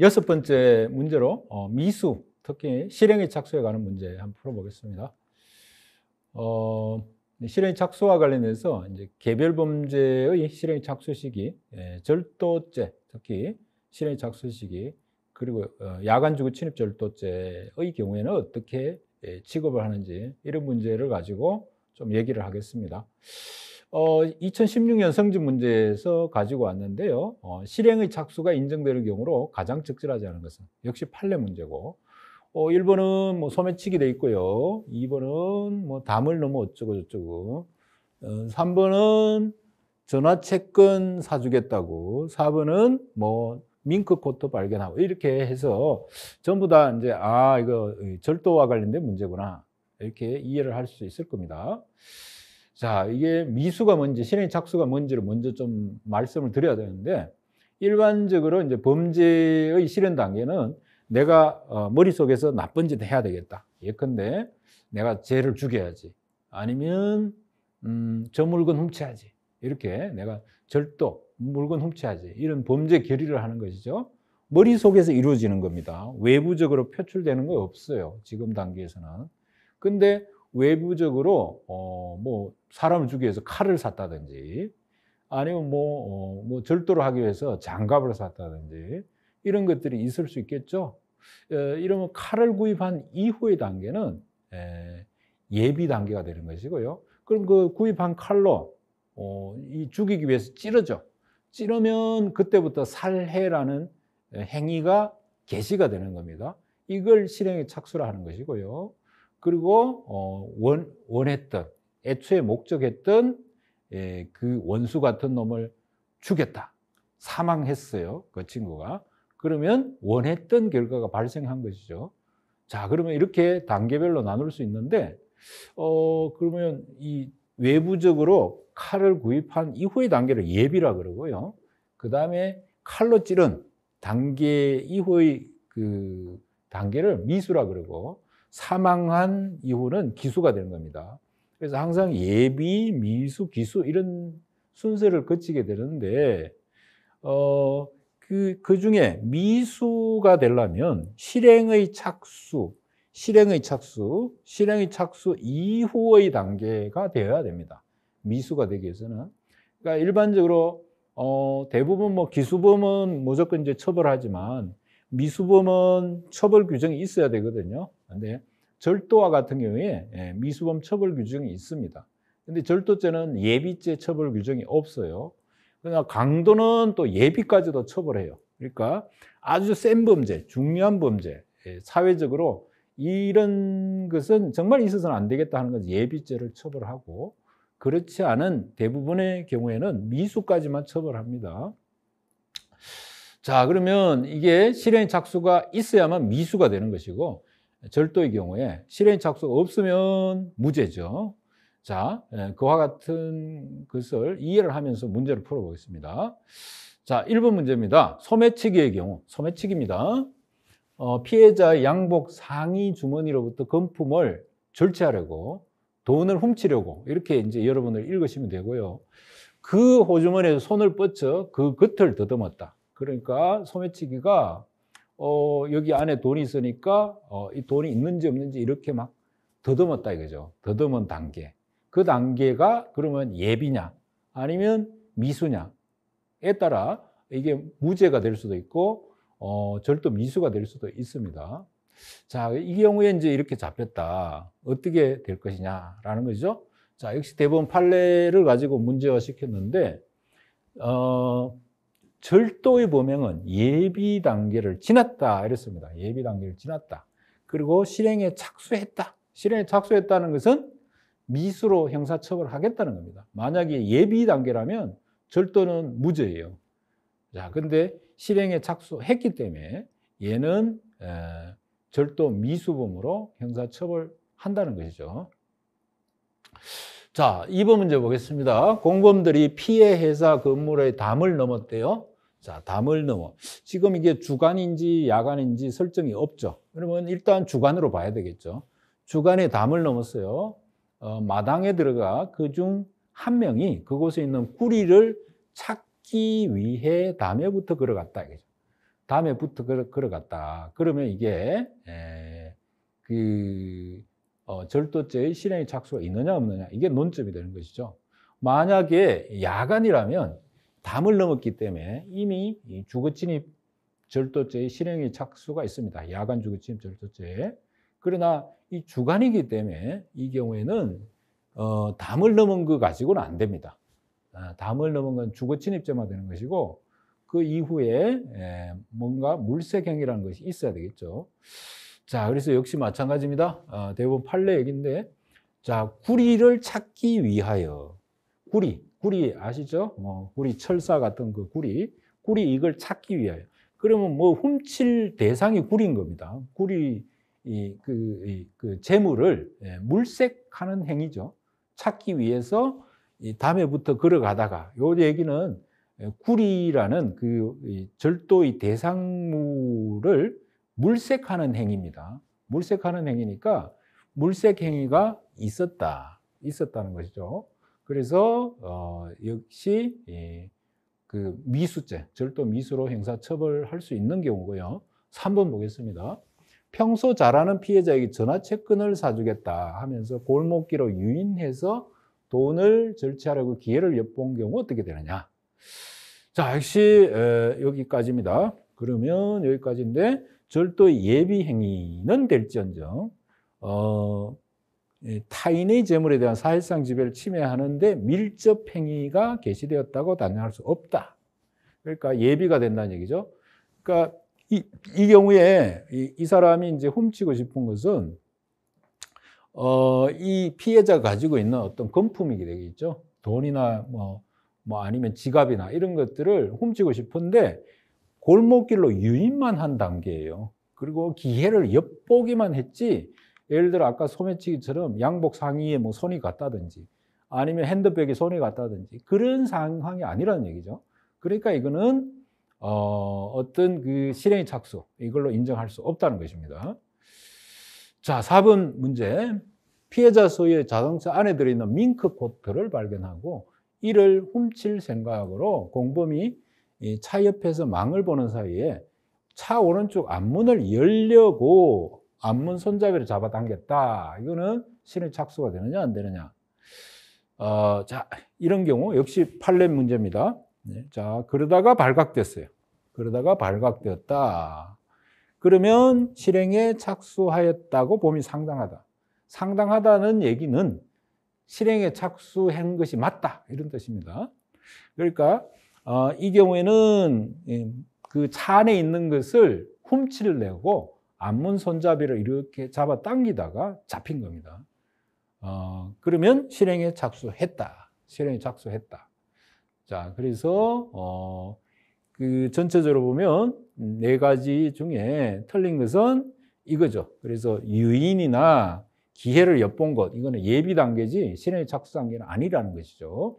여섯 번째 문제로 미수, 특히 실행의 착수에 관한 문제 한번 풀어보겠습니다. 실행 착수와 관련해서 이제 개별 범죄의 실행 착수 시기, 절도죄, 특히 실행 착수 시기, 그리고 야간 주거 침입 절도죄의 경우에는 어떻게 취급을 하는지 이런 문제를 가지고 좀 얘기를 하겠습니다. 2016년 성진 문제에서 가지고 왔는데요. 실행의 착수가 인정되는 경우로 가장 적절하지 않은 것은 역시 판례 문제고, 1번은 뭐 소매치기 돼 있고요. 2번은 뭐 담을 넘어 어쩌고 저쩌고, 3번은 전화채권 사주겠다고, 4번은 뭐 밍크코트 발견하고, 이렇게 해서 전부 다 이제 이거 절도와 관련된 문제구나, 이렇게 이해를 할 수 있을 겁니다. 자, 이게 미수가 뭔지, 실행 착수가 뭔지를 먼저 좀 말씀을 드려야 되는데, 일반적으로 이제 범죄의 실행 단계는 내가 머릿속에서 나쁜 짓 해야 되겠다. 예컨대 내가 쟤를 죽여야지, 아니면 저 물건 훔쳐야지, 이렇게 내가 절도, 물건 훔쳐야지, 이런 범죄 결의를 하는 것이죠. 머릿속에서 이루어지는 겁니다. 외부적으로 표출되는 거 없어요, 지금 단계에서는. 근데 외부적으로 뭐 사람을 죽이기 위해서 칼을 샀다든지, 아니면 뭐 절도를 하기 위해서 장갑을 샀다든지, 이런 것들이 있을 수 있겠죠. 이러면 칼을 구입한 이후의 단계는 예비 단계가 되는 것이고요. 그럼 그 구입한 칼로 이 죽이기 위해서 찌르죠. 찌르면 그때부터 살해라는 행위가 개시가 되는 겁니다. 이걸 실행의 착수라 하는 것이고요. 그리고 원했던, 애초에 목적했던 그 원수 같은 놈을 죽였다, 사망했어요, 그 친구가. 그러면 원했던 결과가 발생한 것이죠. 자, 그러면 이렇게 단계별로 나눌 수 있는데, 그러면 이 외부적으로 칼을 구입한 이후의 단계를 예비라 그러고요. 그 다음에 칼로 찌른 단계 이후의 그 단계를 미수라 그러고, 사망한 이후는 기수가 되는 겁니다. 그래서 항상 예비, 미수, 기수 이런 순서를 거치게 되는데, 그 중에 미수가 되려면 실행의 착수 이후의 단계가 되어야 됩니다. 미수가 되기 위해서는. 그러니까 일반적으로 대부분 뭐 기수범은 무조건 이제 처벌하지만 미수범은 처벌 규정이 있어야 되거든요. 근데 절도와 같은 경우에 미수범 처벌 규정이 있습니다. 근데 절도죄는 예비죄 처벌 규정이 없어요. 그러나 강도는 또 예비까지도 처벌해요. 그러니까 아주 센 범죄, 중요한 범죄, 사회적으로 이런 것은 정말 있어서는 안 되겠다 하는 것은 예비죄를 처벌하고, 그렇지 않은 대부분의 경우에는 미수까지만 처벌합니다. 자, 그러면 이게 실행 착수가 있어야만 미수가 되는 것이고, 절도의 경우에 실행 착수가 없으면 무죄죠. 자, 그와 같은 것을 이해를 하면서 문제를 풀어보겠습니다. 자, 1번 문제입니다. 소매치기의 경우, 소매치기입니다. 피해자의 양복 상의 주머니로부터 금품을 절취하려고, 돈을 훔치려고, 이렇게 이제 여러분들 읽으시면 되고요. 그 호주머니에서 손을 뻗쳐 그 겉을 더듬었다. 그러니까 소매치기가 여기 안에 돈이 있으니까 이 돈이 있는지 없는지 이렇게 막 더듬었다 이거죠. 더듬은 단계. 그 단계가 그러면 예비냐 아니면 미수냐에 따라 이게 무죄가 될 수도 있고 절도 미수가 될 수도 있습니다. 자, 이 경우에 이제 이렇게 잡혔다. 어떻게 될 것이냐라는 거죠. 자, 역시 대법원 판례를 가지고 문제화 시켰는데, 절도의 범행은 예비 단계를 지났다 이랬습니다. 예비 단계를 지났다. 그리고 실행에 착수했다. 실행에 착수했다는 것은 미수로 형사처벌하겠다는 겁니다. 만약에 예비 단계라면 절도는 무죄예요. 자, 근데 실행에 착수했기 때문에 얘는 절도 미수범으로 형사처벌한다는 것이죠. 자, 2번 문제 보겠습니다. 공범들이 피해 회사 건물의 담을 넘었대요. 자, 담을 넘어. 지금 이게 주간인지 야간인지 설정이 없죠. 그러면 일단 주간으로 봐야 되겠죠. 주간에 담을 넘었어요. 마당에 들어가 그중 한 명이 그곳에 있는 구리를 찾기 위해 담에부터 걸어갔다. 다음에 붙어 걸어갔다. 그러면 이게 절도죄의 실행의 착수가 있느냐 없느냐, 이게 논점이 되는 것이죠. 만약에 야간이라면 담을 넘었기 때문에 이미 이 주거침입 절도죄의 실행의 착수가 있습니다. 야간 주거침입 절도죄. 그러나 이 주간이기 때문에 이 경우에는 담을 넘은 거 가지고는 안 됩니다. 담을 넘은 건 주거침입죄만 되는 것이고, 그 이후에 뭔가 물색행위라는 것이 있어야 되겠죠. 자, 그래서 역시 마찬가지입니다. 대부분 판례 얘기인데, 자, 구리를 찾기 위하여, 구리 아시죠? 구리, 철사 같은 그 구리 이걸 찾기 위하여. 그러면 뭐 훔칠 대상이 구리인 겁니다. 구리 그 재물을 물색하는 행위죠. 찾기 위해서 이 담에부터 걸어가다가, 요 얘기는 구리라는 그 절도의 대상물을 물색하는 행위입니다. 물색하는 행위니까 물색 행위가 있었다는 것이죠. 그래서 역시 그 미수죄, 절도 미수로 형사처벌할 수 있는 경우고요. 3번 보겠습니다. 평소 잘하는 피해자에게 전화채권을 사주겠다 하면서 골목길로 유인해서 돈을 절취하려고 기회를 엿본 경우 어떻게 되느냐. 자, 역시 여기까지입니다. 그러면 여기까지인데, 절도의 예비 행위는 될지언정 타인의 재물에 대한 사실상 지배를 침해하는데 밀접 행위가 개시되었다고 단정할 수 없다. 그러니까 예비가 된다는 얘기죠. 그러니까 이 경우에 이 사람이 이제 훔치고 싶은 것은 이 피해자가 가지고 있는 어떤 금품이 되겠죠. 돈이나 뭐 아니면 지갑이나 이런 것들을 훔치고 싶은데 골목길로 유인만 한 단계예요. 그리고 기회를 엿보기만 했지, 예를 들어 아까 소매치기처럼 양복 상의에 뭐 손이 갔다든지 아니면 핸드백에 손이 갔다든지 그런 상황이 아니라는 얘기죠. 그러니까 이거는 어떤 그 실행의 착수, 이걸로 인정할 수 없다는 것입니다. 자, 4번 문제. 피해자 소유의 자동차 안에 들어있는 밍크코트를 발견하고 이를 훔칠 생각으로 공범이 이 차 옆에서 망을 보는 사이에 차 오른쪽 앞문을 열려고 앞문 손잡이를 잡아당겼다. 이거는 실행 착수가 되느냐 안 되느냐. 자, 이런 경우 역시 판례 문제입니다. 자, 그러다가 발각됐어요. 그러다가 발각되었다. 그러면 실행에 착수하였다고 봄이 상당하다. 상당하다는 얘기는 실행에 착수한 것이 맞다, 이런 뜻입니다. 그러니까 이 경우에는 그 차 안에 있는 것을 훔치려고 앞문 손잡이를 이렇게 잡아 당기다가 잡힌 겁니다. 그러면 실행에 착수했다. 실행에 착수했다. 자, 그래서 그 전체적으로 보면 4가지 중에 틀린 것은 이거죠. 그래서 유인이나 기회를 엿본 것, 이거는 예비 단계지 실행에 착수 단계는 아니라는 것이죠.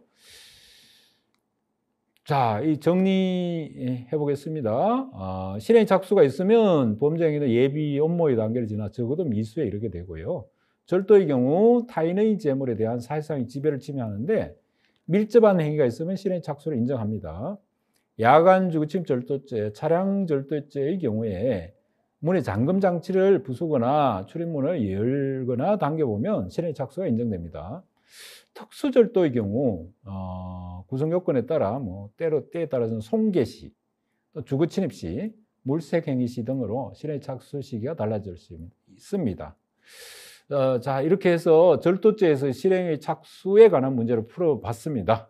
자, 이 정리해 보겠습니다. 실행 착수가 있으면 범죄 행위는 예비 업무의 단계를 지나 적어도 미수에 이르게 되고요. 절도의 경우 타인의 재물에 대한 사실상의 지배를 침해하는데 밀접한 행위가 있으면 실행 착수를 인정합니다. 야간 주거침입 절도죄, 차량 절도죄의 경우에 문의 잠금 장치를 부수거나 출입문을 열거나 당겨보면 실행 착수가 인정됩니다. 특수절도의 경우 구성 요건에 따라 때에 따라서는 손괴 시, 또 주거침입 시, 물색행위 시 등으로 실행 착수 시기가 달라질 수 있습니다. 자, 이렇게 해서 절도죄에서 실행의 착수에 관한 문제를 풀어봤습니다.